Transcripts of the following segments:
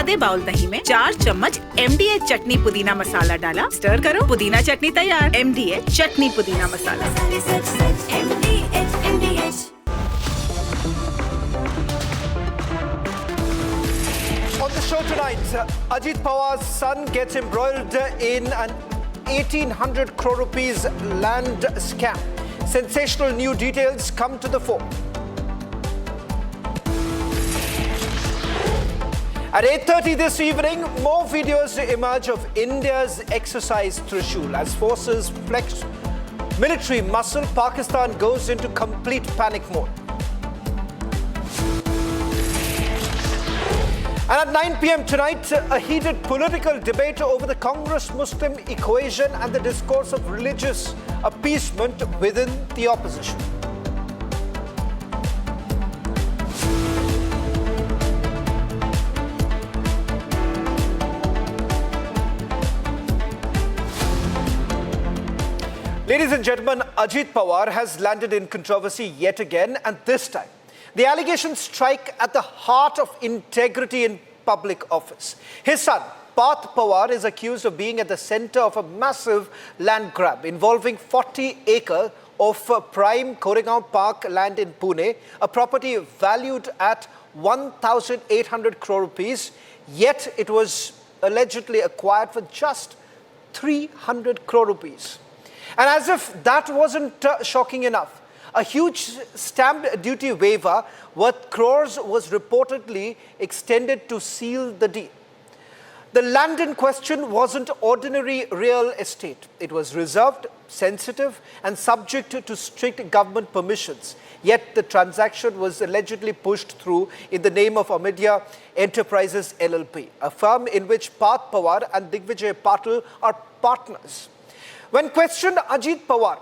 आधे बाउल दही में 4 चम्मच MDH चटनी पुदीना मसाला डाला, स्टर करो, पुदीना चटनी तैयार। MDH चटनी पुदीना मसाला। On the show tonight, Ajit Pawar's son gets embroiled in an 1800 crore rupees land scam. Sensational new details come to the fore. At 8:30 this evening, more videos emerge of India's exercise Trishul. As forces flex military muscle, Pakistan goes into complete panic mode. And at 9 p.m. tonight, a heated political debate over the Congress-Muslim equation and the discourse of religious appeasement within the opposition. Ladies and gentlemen, Ajit Pawar has landed in controversy yet again, and this time, the allegations strike at the heart of integrity in public office. His son, Parth Pawar, is accused of being at the center of a massive land grab involving 40 acres of prime Koregaon Park land in Pune, a property valued at 1,800 crore rupees, yet it was allegedly acquired for just 300 crore rupees. And as if that wasn't shocking enough, a huge stamp duty waiver worth crores was reportedly extended to seal the deal. The land in question wasn't ordinary real estate. It was reserved, sensitive, and subject to strict government permissions. Yet the transaction was allegedly pushed through in the name of Amedia Enterprises LLP, a firm in which Parth Pawar and Digvijay Patil are partners. When questioned, Ajit Pawar,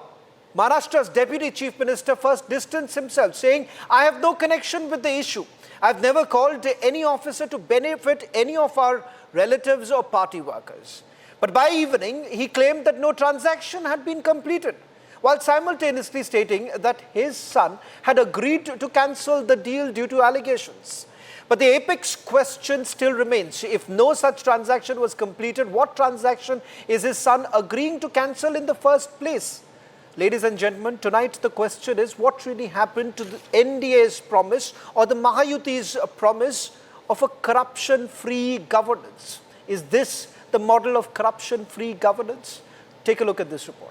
Maharashtra's Deputy Chief Minister, first distanced himself, saying, "I have no connection with the issue. I've never called any officer to benefit any of our relatives or party workers." But by evening, he claimed that no transaction had been completed, while simultaneously stating that his son had agreed to cancel the deal due to allegations. But the apex question still remains. If no such transaction was completed, what transaction is his son agreeing to cancel in the first place? Ladies and gentlemen, tonight the question is, what really happened to the NDA's promise or the Mahayuti's promise of a corruption-free governance? Is this the model of corruption-free governance? Take a look at this report.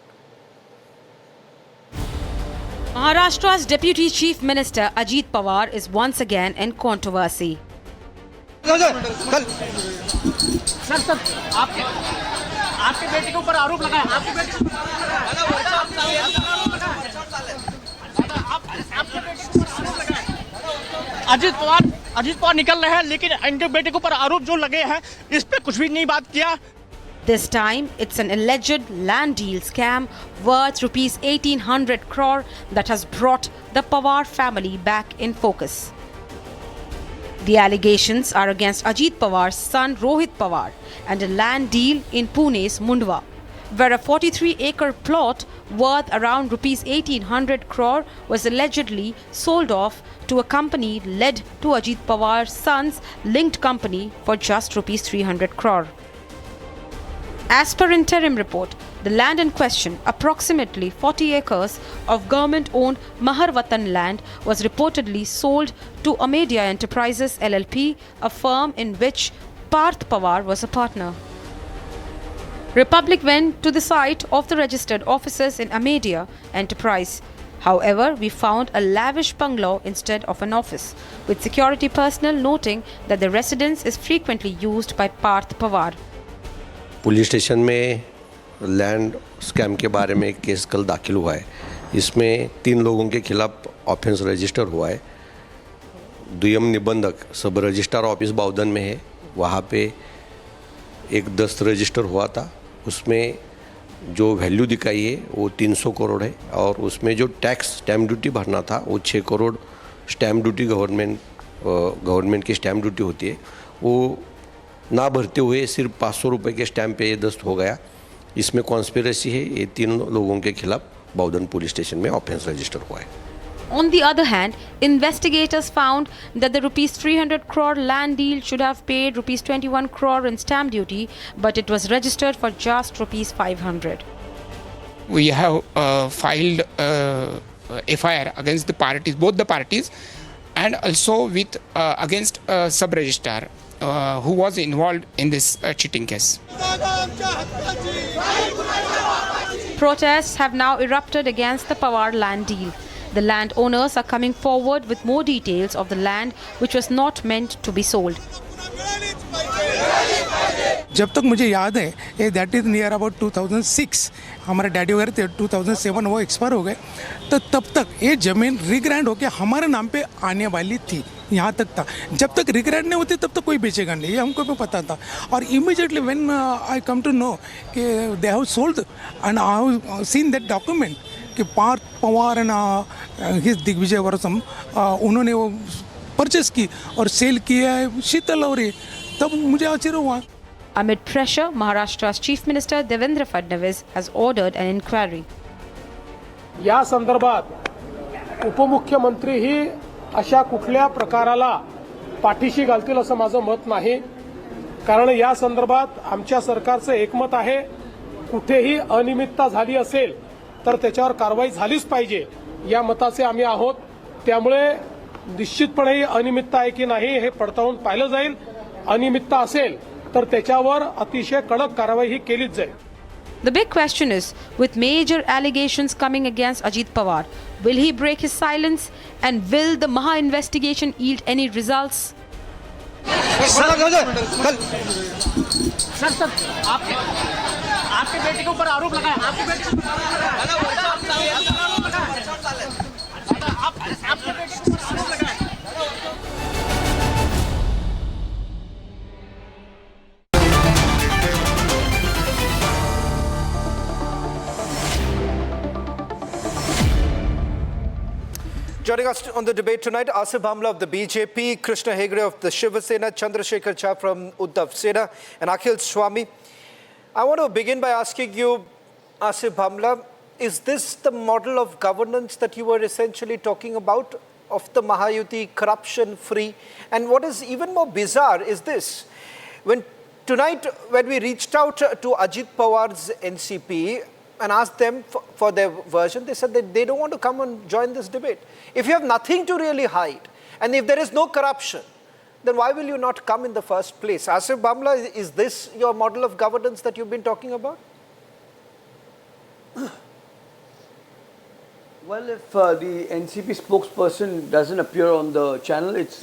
Maharashtra's Deputy Chief Minister Ajit Pawar is once again in controversy. आपके बेटे के ऊपर आरोप लगाया, आपके बेटे के ऊपर अजीत पवार निकल रहे हैं, लेकिन इनके बेटे के ऊपर आरोप जो लगे हैं इस पे कुछ भी नहीं बात किया. This time, it's an alleged land deal scam worth rupees 1,800 crore that has brought the Pawar family back in focus. The allegations are against Ajit Pawar's son Rohit Pawar and a land deal in Pune's Mundwa, where a 43-acre plot worth around rupees 1,800 crore was allegedly sold off to a company led to Ajit Pawar's son's linked company for just rupees 300 crore. As per interim report, the land in question, approximately 40 acres of government-owned Maharwatan land, was reportedly sold to Amedia Enterprises LLP, a firm in which Parth Pawar was a partner. Republic went to the site of the registered offices in Amedia Enterprise. However, we found a lavish bungalow instead of an office, with security personnel noting that the residence is frequently used by Parth Pawar. Police station में land scam के बारे में एक case कल दाखिल हुआ है. इसमें 3 लोगों के खिलाफ ऑफेंस रजिस्टर हुआ है. दुयम निबंधक सब रजिस्ट्रार ऑफिस बाउदन में है, वहाँ पे एक दस्त रजिस्टर हुआ था. उसमें जो वैल्यू दिखाई है वो 300 करोड़ है, और उसमें जो टैक्स स्टैम्प ड्यूटी भरना था वो 6 करोड़ स्टैम्प ड्यूटी गवर्नमेंट की स्टैम्प ड्यूटी होती है, वो ना भरते हुए सिर्फ 500 रुपये के स्टैम्प पे ये दस्त हो गया. इसमें कॉन्स्पिरेसी है. ये 3 लोगों के खिलाफ बाउदन पुलिस स्टेशन में ऑफेंस रजिस्टर हुआ है. On the other hand, investigators found that the rupees 300 crore land deal should have paid rupees 21 crore in stamp duty, but it was registered for just rupees 500. We have filed FIR against the parties, both the parties, and also with against sub-registrar who was involved in this cheating case. Protests have now erupted against the Pawar land deal. The landowners are coming forward with more details of the land which was not meant to be sold. जब तक मुझे याद है that is near about 2006 हमारे daddy वगैरह थे 2007 वो expire हो गए तो तब तक ये ज़मीन रिग्रांड होकर हमारे नाम पे आने वाली थी यहाँ तक था जब तक रिग्रांड नहीं होती तब तक कोई बेचेगा नहीं ये हमको भी पता था और immediately when I come to know कि they have sold and I have seen that document कि पार्थ पवार एंड हिज दिग्विजय वर्सम उन्होंने वो परचेस की और सेल किया है शीतल और ये तब मुझे आश्चर्य हुआ. Amid pressure, Maharashtra's Chief Minister Devendra Fadnavis has ordered an inquiry. या संदर्भात उपमुख्यमंत्री ही अशा कुठल्या प्रकाराला पाठीशी घालतील असं माझं मत नाही कारण या संदर्भात आमच्या सरकारचं एकमत आहे कुठेही अनियमितता झाली असेल तर त्याच्यावर कारवाई झालीच पाहिजे या मताचे आम्ही आहोत त्यामुळे निश्चितपणे ही अनियमितता आहे की नाही हे पडताळून पाहिलं जाईल अनियमितता असेल तर त्याच्यावर अतिशय कडक कारवाई ही केलीच जाईल. The big question is, with major allegations coming against Ajit Pawar, will he break his silence and will the Maha investigation yield any results? Sir आपके बेटे के ऊपर आरोप लगा है आपके बेटे के ऊपर आरोप लगा है आपके बेटे के ऊपर आरोप लगा है. Joining us on the debate tonight, Asif Bhamla of the BJP, Krishna Hegde of the Shiva Sena, Chandrasekhar Jha from Uddhav Sena, and Akhil Swami. I want to begin by asking you, Asif Bhamla, is this the model of governance that you were essentially talking about, of the Mahayuti, corruption-free? And what is even more bizarre is this. Tonight, when we reached out to Ajit Pawar's NCP, and asked them for their version, they said that they don't want to come and join this debate. If you have nothing to really hide, and if there is no corruption, then why will you not come in the first place? Asif Bhamla, is this your model of governance that you've been talking about? Well, if the NCP spokesperson doesn't appear on the channel, it's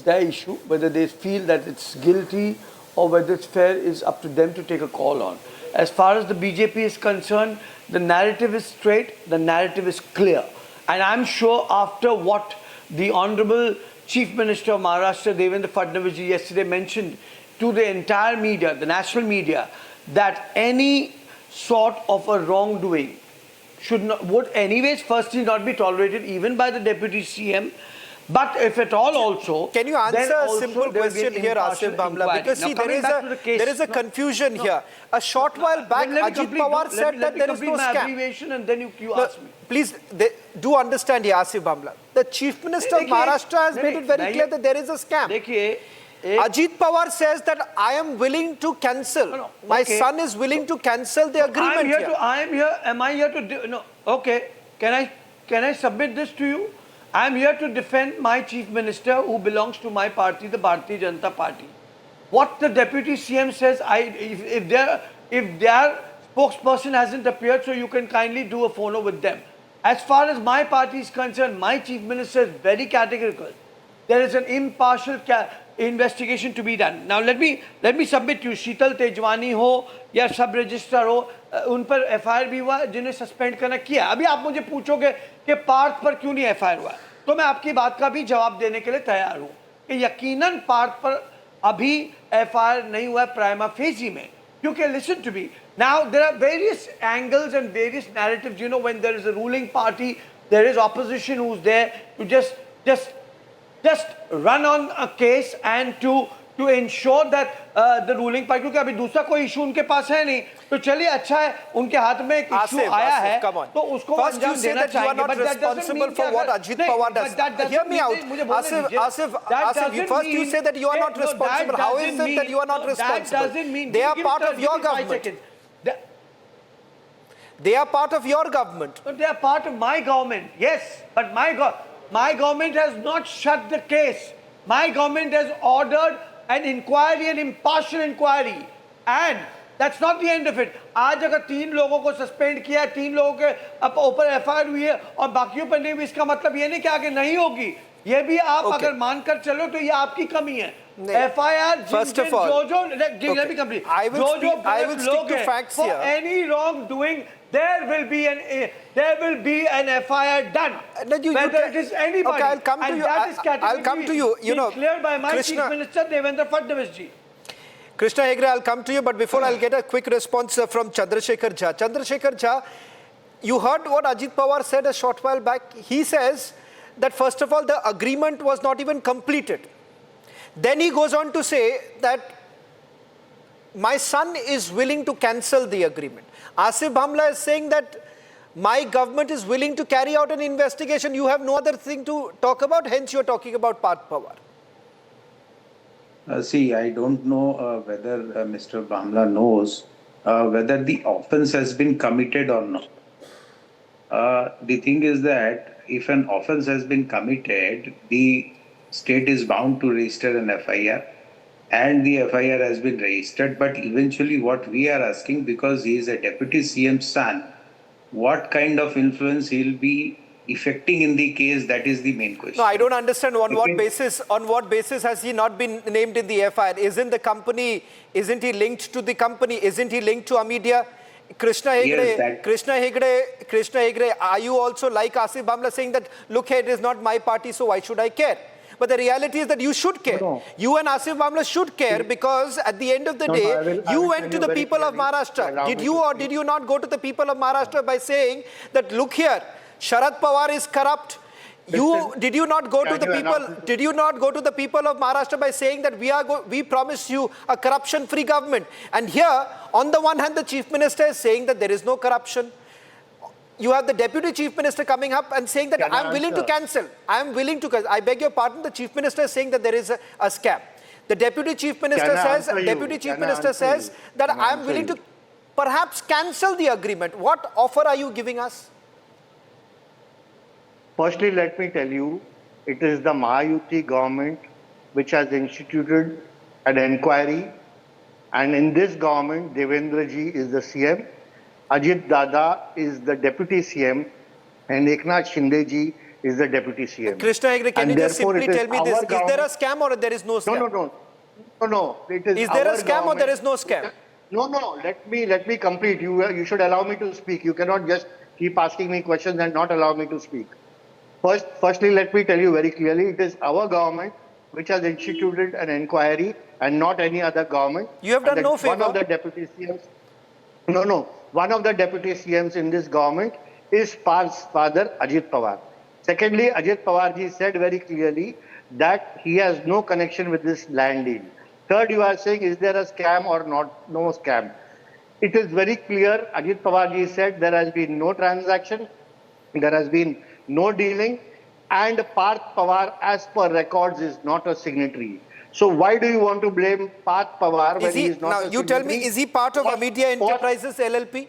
their issue. Whether they feel that it's guilty or whether it's fair is up to them to take a call on. As far as the BJP is concerned, the narrative is straight, the narrative is clear. And I'm sure after what the Honorable Chief Minister of Maharashtra, Devendra Fadnavis ji, yesterday mentioned to the entire media, the national media, that any sort of a wrongdoing would anyways firstly not be tolerated even by the Deputy CM. But if at all also... Can you answer a simple question here, Asif Bhamla? Because see, there is a confusion here. A short while back, Ajit Pawar said that there is no scam. And then you ask me. Please, do understand here, Asif Bhamla. The Chief Minister of Maharashtra has made it very clear that there is a scam. Ajit Pawar says that I am willing to cancel. My son is willing to cancel the agreement here. Am I here to... No, okay. Can I submit this to you? I am here to defend my Chief Minister who belongs to my party, the Bharatiya Janata Party. What the Deputy CM says, if their spokesperson hasn't appeared, so you can kindly do a phono with them. As far as my party is concerned, my Chief Minister is very categorical. There is an impartial investigation to be done. Now let me submit to you, Sheetal Tejwani ho या सब register हो उन पर FIR भी हुआ जिन्हें suspend करना किया. अभी आप मुझे पूछोगे कि पार्थ पर क्यों नहीं एफआईआर हुआ, तो मैं आपकी बात का भी जवाब देने के लिए तैयार हूं कि यकीनन पार्थ पर अभी एफआईआर नहीं हुआ प्राइमा फेजी में, क्योंकि listen to me, now there are various angles and various narratives. You know, when there is a ruling party, there is opposition who is there to just run on a case and to to ensure that the ruling party, क्योंकि अभी दूसरा कोई issue उनके पास है नहीं, तो चलिए अच्छा है उनके हाथ में एक इशू आया है, तो उसको अंजाम देना चाहिए. But that doesn't mean for what Ajit Pawar does. Hear me out. Asif, first you say that you are not responsible. How is it that you are not responsible? That doesn't mean they are part of your government. They are part of your government. But they are part of my government, yes. But my government has not shut the case. My government has ordered an inquiry, an impartial inquiry. And that's not the end of it. आज अगर 3 लोगों को suspend किया है, 3 लोगों के ऊपर FIR हुई है और बाकियों पर नहीं हुई, इसका मतलब ये नहीं कि आगे नहीं होगी. ये भी आप अगर मानकर चलो तो ये आपकी कमी है. FIR First of all, let me complete. I will stick to facts for here. any wrongdoing, there will be an FIR done. Whether it is anybody. Okay, I'll come to you. That is I'll come to you. You know, cleared by my Krishna, Chief Minister Devendra Fadnavis ji. Krishna Hegde, I'll come to you, but before I'll get a quick response from Chandrasekhar Jha. Chandrasekhar Jha, you heard what Ajit Pawar said a short while back. He says that first of all, the agreement was not even completed. Then he goes on to say that my son is willing to cancel the agreement. Asif Bhamla is saying that my government is willing to carry out an investigation. You have no other thing to talk about, hence you're talking about Parth Pawar. See, I don't know whether Mr. Bhamla knows whether the offence has been committed or not. The thing is that if an offence has been committed, the state is bound to register an FIR, and the FIR has been registered. But eventually what we are asking, because he is a deputy CM's son, what kind of influence he will be effecting in the case, that is the main question. No, I don't understand on what basis has he not been named in the FIR? Isn't he linked to the company? Isn't he linked to Amedia? Krishna Hegde, Yes, Krishna Hegde, are you also like Asif Bhamla saying that, look here, it is not my party, so why should I care? But the reality is that you should care. No. You and Asif Bhamla should care, because at the end of the day, you went to the people of Maharashtra. Did you or did you not go to the people of Maharashtra by saying that, look here, Sharad Pawar is corrupt? Did you not go to the people of Maharashtra by saying that we promise you a corruption-free government? And here, on the one hand, the Chief Minister is saying that there is no corruption. You have the Deputy Chief Minister coming up and saying that I'm willing to cancel. I beg your pardon, the Chief Minister is saying that there is a scam. The Deputy Chief Minister says that I'm willing to perhaps cancel the agreement. What offer are you giving us? Firstly, let me tell you, it is the Mahayuti government which has instituted an inquiry, and in this government, Devendra ji is the CM, Ajit Dada is the Deputy CM, and Eknath Shinde ji is the Deputy CM. Krishna Hegde, can you just simply tell me this? Is there a scam or there is no scam? No. Is there a scam or there is no scam? No. Let me complete. You should allow me to speak. You cannot just keep asking me questions and not allow me to speak. Firstly, let me tell you very clearly, it is our government which has instituted an inquiry and not any other government. You have done no favor. One of the deputy CMs, one of the deputy CMs in this government is Parth's father, Ajit Pawar. Secondly, Ajit Pawar ji said very clearly that he has no connection with this land deal. Third, you are saying, is there a scam or not? No scam. It is very clear, Ajit Pawar ji said there has been no transaction, there has been no dealing, and Parth Pawar, as per records, is not a signatory. So why do you want to blame Parth Pawar when he is not a signatory? Now, you tell me, is he part of Amedia Enterprises LLP?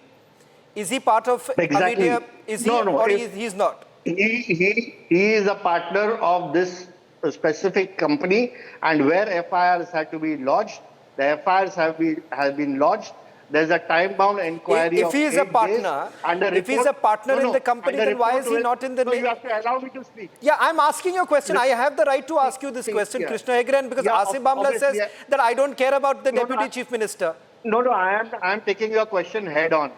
Is he part of Exactly. Amedia? Is he or he's not? He is a partner of this specific company, and where FIRs had to be lodged, the FIRs have been lodged. There's a time-bound inquiry. If he is a partner, in the company, then why is he not in the name? You have to allow me to speak. Yeah, I'm asking you a question. I have the right to ask you this question, Krishna Hegde, and because Asif Bhamla says that I don't care about the Deputy Chief Minister. No, I am taking your question head on.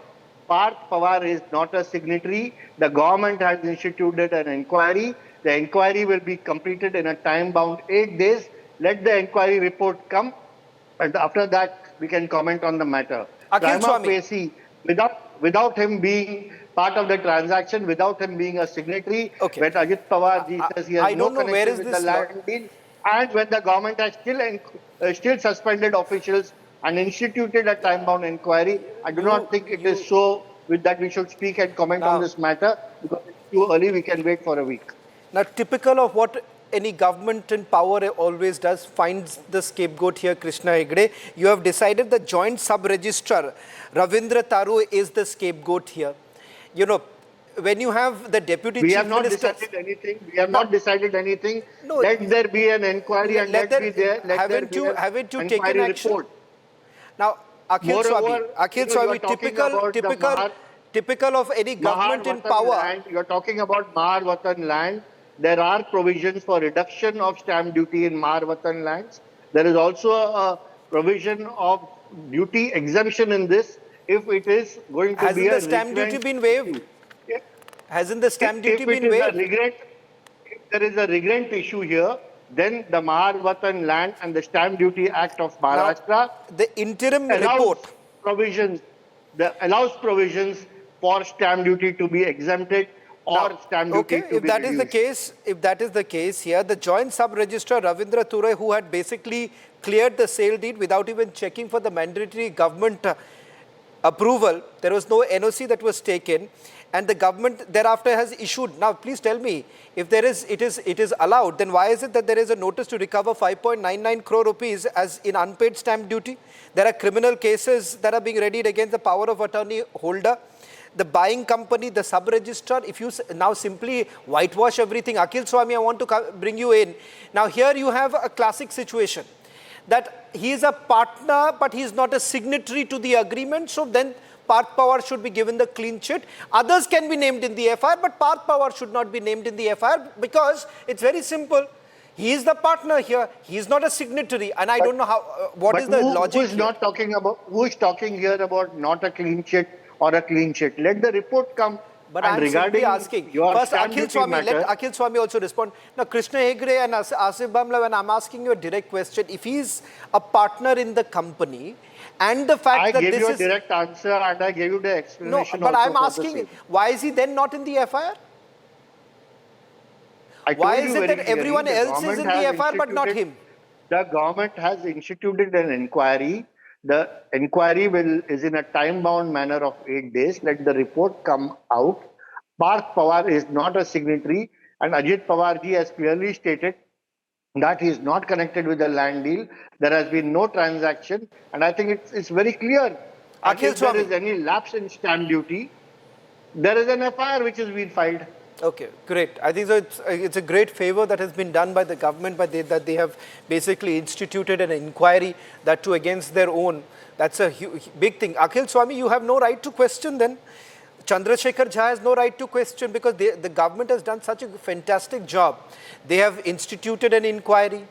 Parth Pawar is not a signatory. The government has instituted an inquiry. The inquiry will be completed in a time-bound 8 days. Let the inquiry report come, and after that, we can comment on the matter. Without him being part of the transaction, without him being a signatory, when Ajit Pawar ji says he has no connection with the land deal. And when the government has still suspended officials and instituted a time-bound inquiry, I do not think it is so that we should speak and comment on this matter, because it's too early. We can wait for a week. Now, typical of what any government in power always does, finds the scapegoat here, Krishna Hegde. You have decided the joint sub-registrar, Ravindra Taru, is the scapegoat here. You know, when you have the deputy We chief have not minister... decided anything. We have not decided anything. No, let there be an inquiry and let there be haven't you taken inquiry action? report. Now, Akhil Swami, typical of any government in power. You are talking about Mahar Watan land. There are provisions for reduction of stamp duty in Mahar Watan lands. There is also a provision of duty exemption in this if it is going to be a... Hasn't the stamp duty been waived? Hasn't the stamp duty been waived? If there is a regrant issue here, then the Mahar Watan Land and the Stamp Duty Act of Maharashtra, now, the interim report allows provisions for stamp duty to be exempted or stamp duty to be reduced. If that is the case here, the joint sub-registrar Ravindra Ture, who had basically cleared the sale deed without even checking for the mandatory government approval, there was no NOC that was taken, and the government thereafter has issued. Now, please tell me, if it is allowed, then why is it that there is a notice to recover 5.99 crore rupees as in unpaid stamp duty? There are criminal cases that are being readied against the power of attorney holder, the buying company, the sub-registrar. If you now simply whitewash everything, Akhil Swami, I want to bring you in. Now, here you have a classic situation that he is a partner, but he is not a signatory to the agreement. So then Parth Pawar should be given the clean sheet. Others can be named in the FIR, but Parth Pawar should not be named in the FIR because it's very simple. He is the partner here. He is not a signatory, and I don't know how. What is the logic? Who is talking here about not a clean sheet or a clean sheet? Let the report come. But I'm simply asking. First, Akhil Swami, let Akhil Swami also respond. Now, Krishna Hegde and Asif Bamla, when I'm asking you a direct question, if he's a partner in the company, and the fact that this is... I gave you a direct answer and I gave you the explanation. No, but I'm asking, why is he then not in the FIR? Why is it that everyone else is in the FIR but not him? The government has instituted an inquiry. The inquiry is in a time-bound manner of 8 days. Let the report come out. Parth Pawar is not a signatory, and Ajit Pawar ji has clearly stated that he is not connected with the land deal. There has been no transaction, and I think it's very clear. If there is any lapse in stamp duty, there is an FIR which has been filed. Okay, great. I think so. It's a great favor that has been done by the government, that they have basically instituted an inquiry, that too against their own. That's a big thing. Akhil Swami, you have no right to question then. Chandrasekhar Jha has no right to question because the government has done such a fantastic job. They have instituted an inquiry.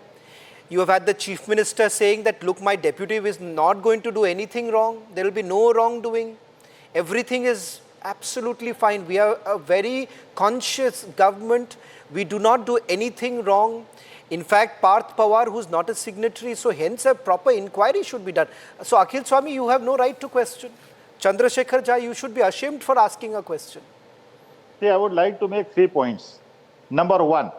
You have had the chief minister saying that, look, my deputy is not going to do anything wrong. There will be no wrongdoing. Everything is absolutely fine. We are a very conscious government. We do not do anything wrong. In fact, Parth Pawar, who's not a signatory, so hence a proper inquiry should be done. So Akhil Swami, you have no right to question. Chandrasekhar Jha, you should be ashamed for asking a question. See, I would like to make 3 points. Number one,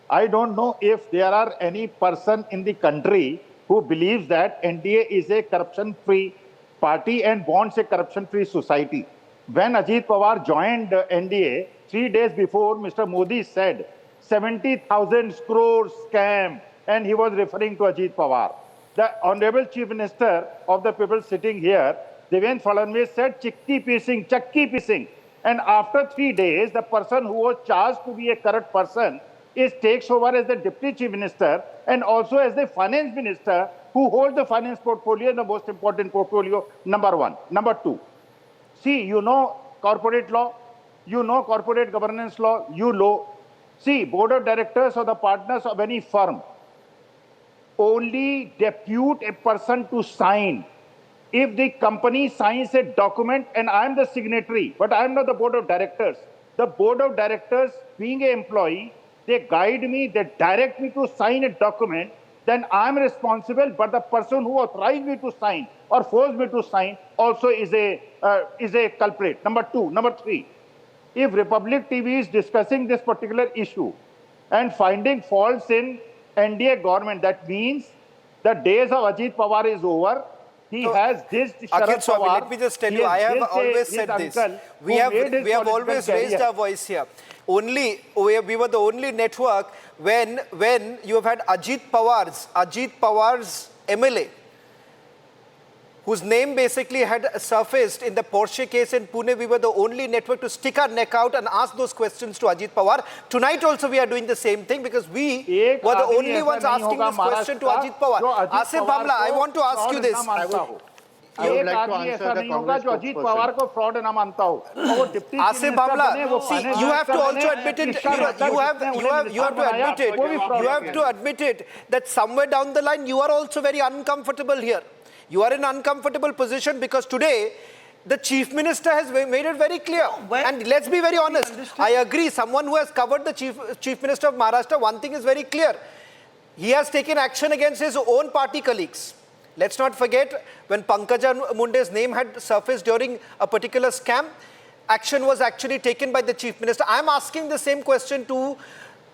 I don't know if there are any person in the country who believes that NDA is a corruption-free party and wants a corruption-free society. When Ajit Pawar joined NDA, 3 days before, Mr. Modi said 70,000 crore scam, and he was referring to Ajit Pawar. The Honorable Chief Minister of the people sitting here, Devendra Fadnavis, said chakki piecing. And after 3 days, the person who was charged to be a corrupt person takes over as the Deputy Chief Minister and also as the Finance Minister, who holds the finance portfolio, the most important portfolio, number one. Number two, see, you know corporate law, you know corporate governance law, see, board of directors or the partners of any firm only depute a person to sign. If the company signs a document and I am the signatory, but I am not the board of directors, the board of directors, being an employee, they guide me, they direct me to sign a document, then I am responsible, but the person who authorized me to sign or forced me to sign also is a culprit. Number two. Number three, if Republic TV is discussing this particular issue and finding faults in NDA government. That means the days of Ajit Pawar is over. He has this Akhil Swami, let me just tell you, I have always said this. We have always raised our voice here. We were the only network when you have had Ajit Pawar's MLA, whose name basically had surfaced in the Porsche case in Pune. We were the only network to stick our neck out and ask those questions to Ajit Pawar. Tonight also we are doing the same thing because we were the only ones asking this question to Ajit Pawar. Asif Bhamla, I want to ask you this. I would like to answer the Congress spokesperson. Asif Bhamla, see, you have to also admit it. You have to admit it that somewhere down the line you are also very uncomfortable here. You are in an uncomfortable position because today the Chief Minister has made it very clear. And let's be very honest. I agree. Someone who has covered the Chief Minister of Maharashtra, one thing is very clear. He has taken action against his own party colleagues. Let's not forget, when Pankaja Munde's name had surfaced during a particular scam, action was actually taken by the Chief Minister. I'm asking the same question to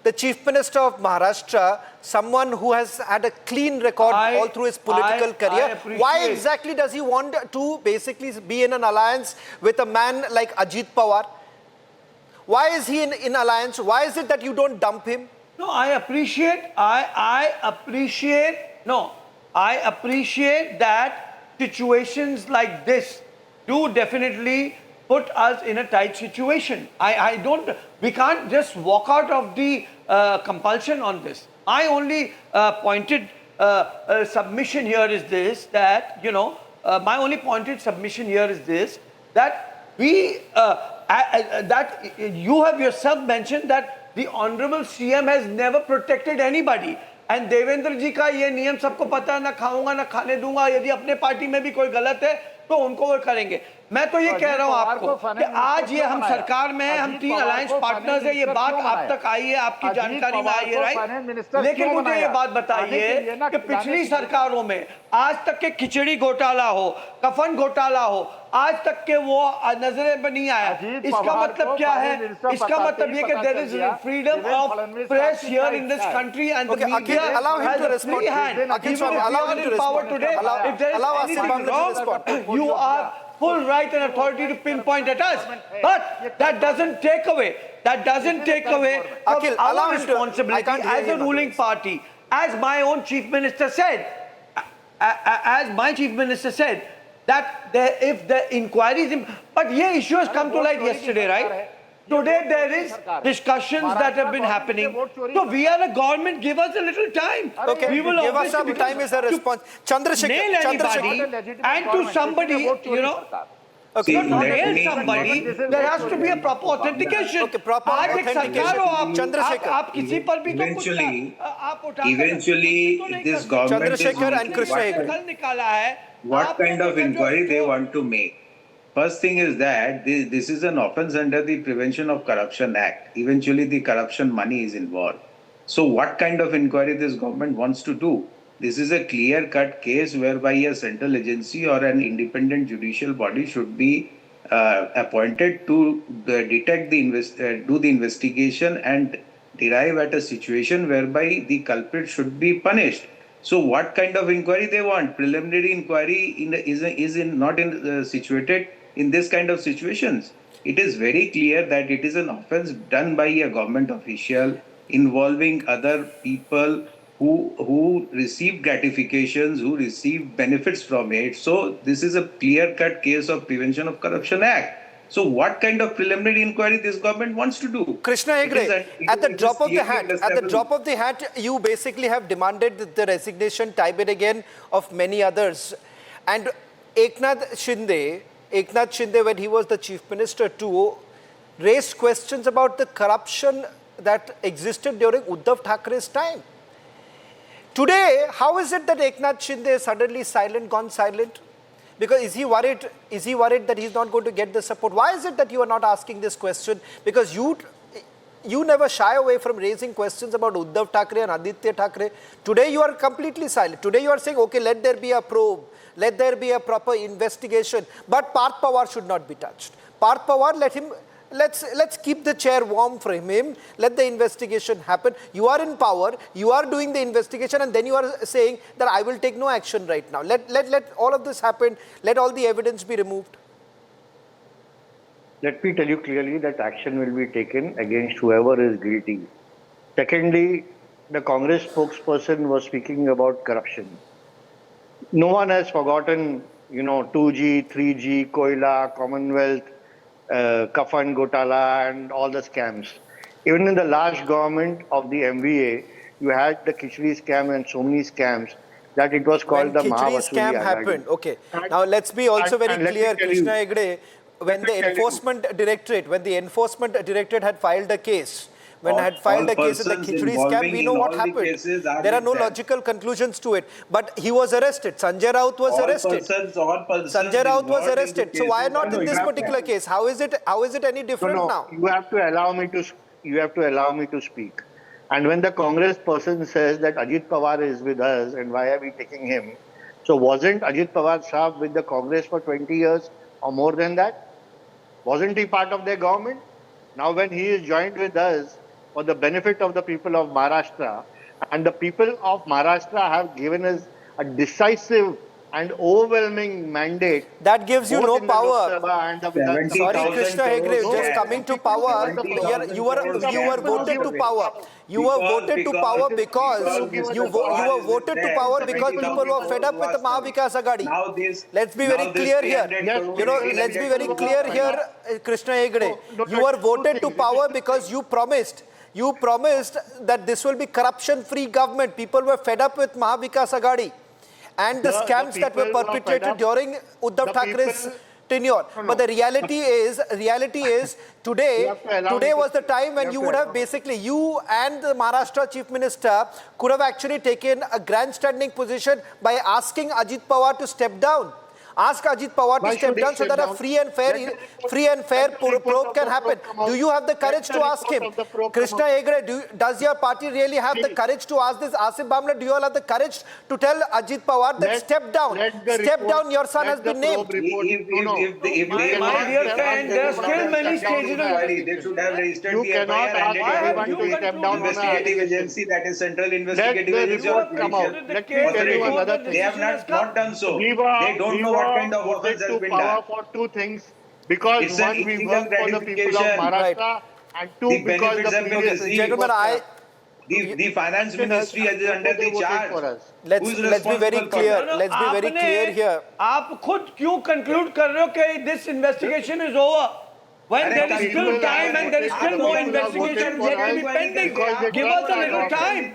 the Chief Minister of Maharashtra, someone who has had a clean record all through his political career. Why exactly does he want to basically be in an alliance with a man like Ajit Pawar? Why is he in alliance? Why is it that you don't dump him? No, I appreciate that situations like this do definitely put us in a tight situation. We can't just walk out of the compulsion on this. I only pointed submission here is this, that, my only pointed submission here is this, that that you have yourself mentioned that the Honorable CM has never protected anybody. And Devendra ji का ये नियम सबको पता है, ना खाऊंगा ना खाने दूंगा, यदि अपने पार्टी में भी कोई गलत है तो उनको वो करेंगे। मैं तो ये कह रहा हूँ आपको कि आज ये हम सरकार में हैं, हम 3 अलायंस पार्टनर्स हैं, ये बात आप तक आई है, आपकी जानकारी में आई है, राइट? लेकिन मुझे ये बात बताइए कि पिछली सरकारों में आज तक के खिचड़ी घोटाला हो, कफन घोटाला हो, आज तक के वो नजरे पर नहीं आया। इसका मतलब क्या है? इसका मतलब ये कि there is freedom of press here in this country and the media has a free hand. Even if you are in power today, if there is anything wrong, you are full right and authority to pinpoint at us. But that doesn't take away from our responsibility as a ruling party. As my own Chief Minister said, that if the inquiries, but yeah, issue has come to light yesterday, right? Today there is discussions that have been happening. So we are a government, give us a little time. Okay, we will give us some time is a response. Nail anybody and to somebody, Okay. To nail somebody, there has to be a proper authentication. Okay, proper authentication. Chandrasekhar. आप किसी पर भी तो Eventually, this government is Chandrasekhar and Krishna कल निकाला है. what kind of inquiry they want to make. First thing is that this is an offense under the Prevention of Corruption Act. Eventually, the corruption money is involved. So what kind of inquiry this government wants to do? This is a clear-cut case whereby a central agency or an independent judicial body should be appointed to detect do the investigation and derive at a situation whereby the culprit should be punished. So what kind of inquiry they want? Preliminary inquiry is not situated in this kind of situations. It is very clear that it is an offense done by a government official involving other people who receive gratifications, who receive benefits from it. So this is a clear-cut case of Prevention of Corruption Act. So what kind of preliminary inquiry this government wants to do? Krishna Hegde, at the drop of the hat, you basically have demanded the resignation time and again of many others. And Eknath Shinde, when he was the Chief Minister too, raised questions about the corruption that existed during Uddhav Thackeray's time. Today, how is it that Eknath Shinde is suddenly gone silent? Because is he worried that he's not going to get the support? Why is it that you are not asking this question? Because you never shy away from raising questions about Uddhav Thackeray and Aditya Thackeray. Today you are completely silent. Today you are saying, okay, let there be a probe, let there be a proper investigation, but Parth Pawar should not be touched. Parth Pawar, let's keep the chair warm for him. Let the investigation happen. You are in power. You are doing the investigation, and then you are saying that I will take no action right now. Let all of this happen. Let all the evidence be removed. Let me tell you clearly that action will be taken against whoever is guilty. Secondly, the Congress spokesperson was speaking about corruption. No one has forgotten, 2G, 3G, Koila, Commonwealth, Kafan Gotala and all the scams. Even in the last government of the MVA, you had the Khichdi scam and so many scams that it was called when the Khichdi Mahavasuli scam Azadi. happened. Okay. Now let's be also very clear, Krishna Hegde, when the enforcement directorate had filed a case, when I had filed a case in the Khichdi scam, we know what happened. There are no logical conclusions to it. But he was arrested. Sanjay Raut was arrested. Sanjay Raut was arrested. So why not in this particular case? How is it any different now? You have to allow me to speak. And when the Congress person says that Ajit Pawar is with us and why are we taking him? So wasn't Ajit Pawar Saab with the Congress for 20 years or more than that? Wasn't he part of their government? Now when he is joined with us, for the benefit of the people of Maharashtra, and the people of Maharashtra have given us a decisive and overwhelming mandate. That gives you no power. Sorry, Krishna Hegde, just coming to power, you were voted to power. You were voted to power because you were voted to power because people were fed up with the Mahavikas Aghadi. Let's be very clear here. Let's be very clear here, Krishna Hegde. You were voted to power because you promised that this will be corruption-free government. People were fed up with Mahavikas Aghadi and the scams that were perpetrated during Uddhav Thackeray's tenure. But the reality is today was the time when you would have basically, you and the Maharashtra Chief Minister could have actually taken a grandstanding position by asking Ajit Pawar to step down. Ask Ajit Pawar to step down so that a free and fair probe can happen. Do you have the courage to ask him? Krishna Hegde, does your party really have the courage to ask this? Asif Bamla, do you all have the courage to tell Ajit Pawar that step down, your son has been named? My dear friend, there are still many stages of They should have registered the FIR and investigative agency, that is Central Investigative Agency of They have not done so. They don't know what kind of offense has been done. For two things, because It's one, an we illegal work for the people of gratification. Maharashtra, and two, The because benefits the have been previous received. Gentlemen, The finance ministry is under the charge. let's be very clear. Let's be very clear here. आप खुद क्यों conclude कर रहे हो कि this investigation is over? When there is still time and there is still more investigation yet to be pending, give us a little time.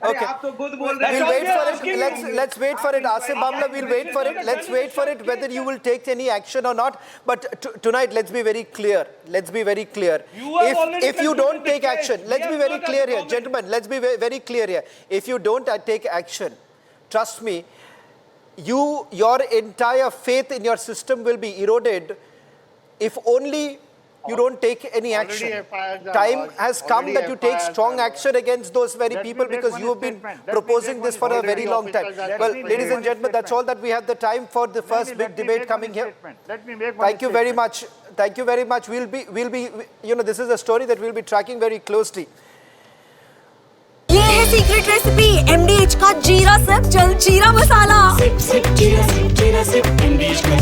Okay. We'll wait for it. Let's wait for it. Asif Bamla, we'll wait for it. Let's wait for it whether you will take any action or not. But tonight, let's be very clear. Let's be very clear. If you don't take action, let's be very clear here. Gentlemen, let's be very clear here. If you don't take action, trust me, your entire faith in your system will be eroded if only you don't take any action. Time has come that you take strong action against those very people because you have been proposing this for a very long time. Well, ladies and gentlemen, that's all that we have the time for the first big debate coming here. Thank you very much. Thank you very much. We'll be, this is a story that we'll be tracking very closely. ये है secret recipe MDH का जीरा SIP जल जीरा मसाला। SIP जीरा SIP MDH का